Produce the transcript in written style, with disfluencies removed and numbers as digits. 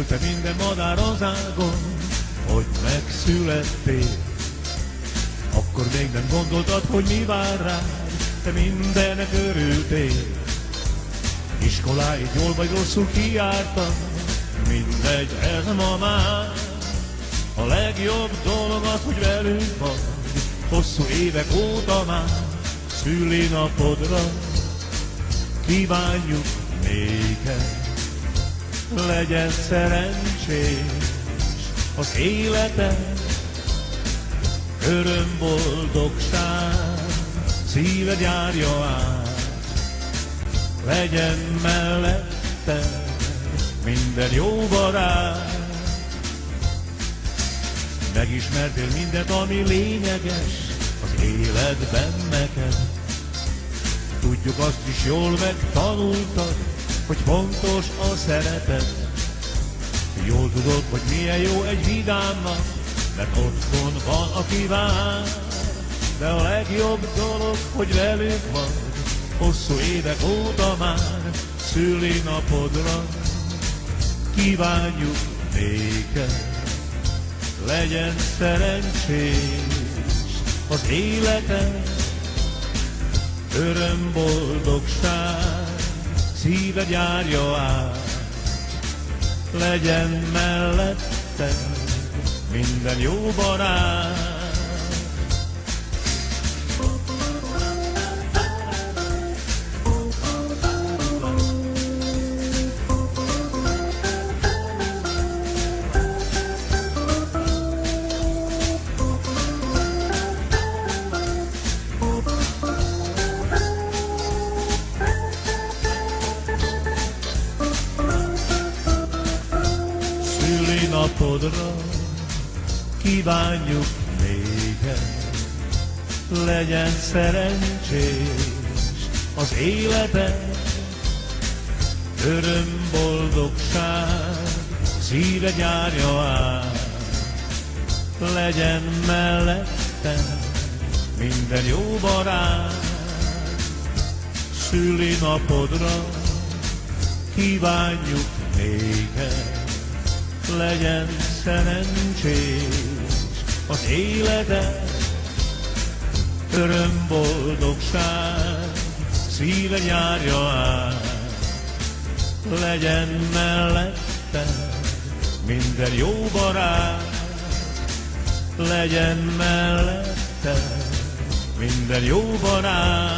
Örülte minden madár az ágon, hogy megszülettél. Akkor még nem gondoltad, hogy mi vár rád, te mindennek örültél. Iskoláid jól vagy rosszul kijártad, mindegy, ez ma már. A legjobb dolog az, hogy velünk vagy, hosszú évek óta már. Szülinapodra kívánjuk néked, legyen szerencsés az életed. Öröm, boldogság szíved járja át, legyen mellette minden jó barát. Megismertél mindent, ami lényeges az életben neked. Tudjuk, azt is jól megtanultad, hogy fontos a szeretet. Jól tudod, hogy milyen jó egy vidámnak, mert otthon van, aki vár. De a legjobb dolog, hogy velünk vagy, hosszú évek óta már. Szülinapodra kívánjuk néked, legyen szerencsés az életed. Öröm, boldogság szíved járja át, legyen mellette minden jó barát. Szülinapodra kívánjuk néked, legyen szerencsés az életed. Öröm, boldogság szíved járja át, legyen mellette minden jó barát. Szülinapodra kívánjuk néked, legyen szerencsés az életed. Öröm, boldogság szíved járja át, legyen mellette minden jó barát. Legyen mellette minden jó barát.